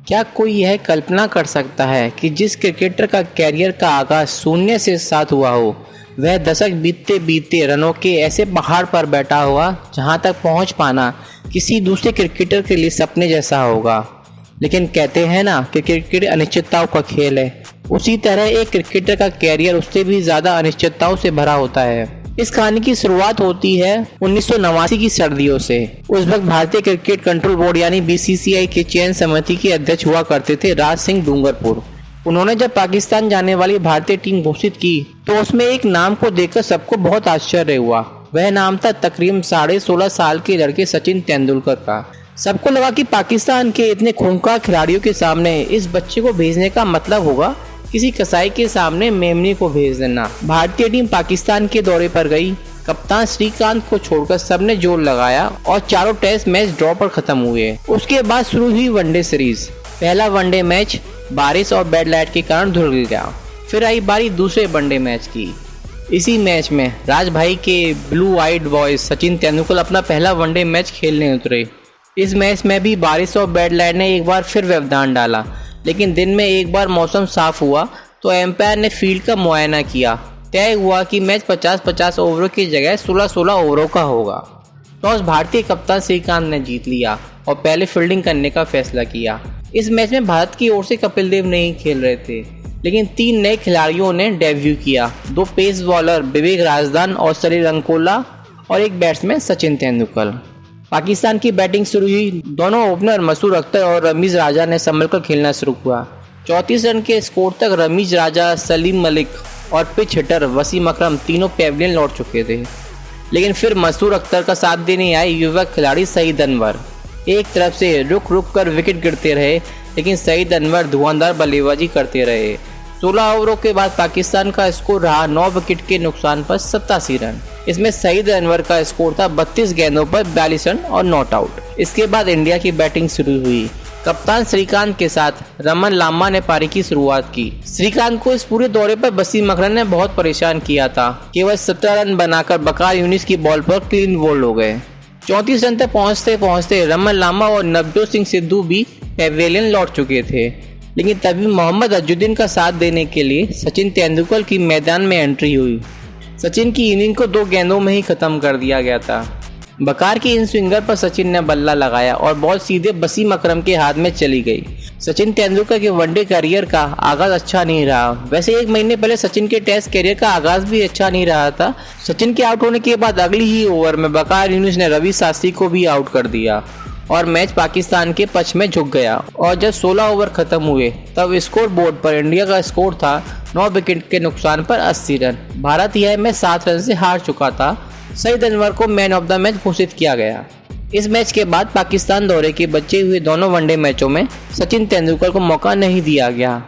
क्या कोई यह कल्पना कर सकता है कि जिस क्रिकेटर का कैरियर का आगाज शून्य से साथ हुआ हो, वह दशक बीतते बीतते रनों के ऐसे पहाड़ पर बैठा हुआ जहां तक पहुंच पाना किसी दूसरे क्रिकेटर के लिए सपने जैसा होगा। लेकिन कहते हैं ना कि क्रिकेट अनिश्चितताओं का खेल है, उसी तरह एक क्रिकेटर का कैरियर उससे भी ज़्यादा अनिश्चितताओं से भरा होता है। इस कहानी की शुरुआत होती है 1989 की सर्दियों से। उस वक्त भारतीय क्रिकेट कंट्रोल बोर्ड यानी बीसीसीआई के चयन समिति के अध्यक्ष हुआ करते थे राज सिंह डूंगरपुर। उन्होंने जब पाकिस्तान जाने वाली भारतीय टीम घोषित की तो उसमें एक नाम को देखकर सबको बहुत आश्चर्य हुआ। वह नाम था तकरीबन 16.5 साल के लड़के सचिन तेंदुलकर का। सबको लगा कि पाकिस्तान के इतने खूंखार खिलाड़ियों के सामने इस बच्चे को भेजने का मतलब होगा किसी कसाई के सामने मेमने को भेज देना। भारतीय टीम पाकिस्तान के दौरे पर गई। कप्तान श्रीकांत को छोड़कर सबने जोर लगाया और चारों टेस्ट मैच ड्रॉ पर खत्म हुए। उसके बाद शुरू हुई वनडे सीरीज। पहला वनडे मैच बारिश और बैड लाइट के कारण धुल गया। फिर आई बारी दूसरे वनडे मैच की। इसी मैच में राज भाई के blue eyed boys Sachin Tendulkar अपना पहला वनडे मैच खेलने उतरे। इस मैच में भी बारिश और बैड लाइट ने एक बार फिर व्यवधान डाला, लेकिन दिन में एक बार मौसम साफ हुआ तो एम्पायर ने फील्ड का मुआयना किया। तय हुआ कि मैच 50-50 ओवरों की जगह 16-16 ओवरों का होगा। टॉस भारतीय कप्तान श्रीकांत ने जीत लिया और पहले फील्डिंग करने का फैसला किया। इस मैच में भारत की ओर से कपिल देव नहीं खेल रहे थे, लेकिन 3 नए खिलाड़ियों ने डेब्यू किया। 2 पेस बॉलर विवेक राजदान और सलील अंकोला और एक बैट्समैन सचिन तेंदुलकर। पाकिस्तान की बैटिंग शुरू हुई। दोनों ओपनर मसूर अख्तर और रमीज राजा ने संभल कर खेलना शुरू हुआ। 34 रन के स्कोर तक रमीज राजा, सलीम मलिक और पिच हिटर वसीम अकरम तीनों पेविलियन लौट चुके थे। लेकिन फिर मसूर अख्तर का साथ देने आए युवक खिलाड़ी सईद अनवर। एक तरफ से रुक रुक कर विकेट गिरते रहे, लेकिन सईद अनवर धुआंधार बल्लेबाजी करते रहे। 16 ओवरों के बाद पाकिस्तान का स्कोर रहा 9 विकेट के नुकसान पर 87 रन। इसमें सईद अनवर का स्कोर था 32 गेंदों पर 42 रन और नॉट आउट। इसके बाद इंडिया की बैटिंग शुरू हुई। कप्तान श्रीकांत के साथ रमन लांबा ने पारी की शुरुआत की। श्रीकांत को इस पूरे दौरे पर वसीम अकरम ने बहुत परेशान किया था। केवल 17 रन बनाकर बकार यूनिस की बॉल पर क्लीन बोल्ड हो गए। 34 रन तक पहुंचते पहुंचते रमन लांबा और नवजोत सिंह सिद्धू भी पेविलियन लौट चुके थे, लेकिन तभी मोहम्मद अजहरुद्दीन का साथ देने के लिए सचिन तेंदुलकर की मैदान में एंट्री हुई। सचिन की इनिंग को 2 गेंदों में ही खत्म कर दिया गया था। बकार की इन स्विंगर पर सचिन ने बल्ला लगाया और बॉल सीधे वसीम अकरम के हाथ में चली गई। सचिन तेंदुलकर के वनडे करियर का आगाज अच्छा नहीं रहा। वैसे 1 महीने पहले सचिन के टेस्ट करियर का आगाज भी अच्छा नहीं रहा था। सचिन के आउट होने के बाद अगली ही ओवर में बकार यूनिस ने रवि शास्त्री को भी आउट कर दिया और मैच पाकिस्तान के पक्ष में झुक गया। और जब 16 ओवर खत्म हुए तब स्कोर बोर्ड पर इंडिया का स्कोर था 9 विकेट के नुकसान पर 80 रन। भारत यह मैच 7 रन से हार चुका था। सईद अनवर को मैन ऑफ द मैच घोषित किया गया। इस मैच के बाद पाकिस्तान दौरे के बचे हुए दोनों वनडे मैचों में सचिन तेंदुलकर को मौका नहीं दिया गया।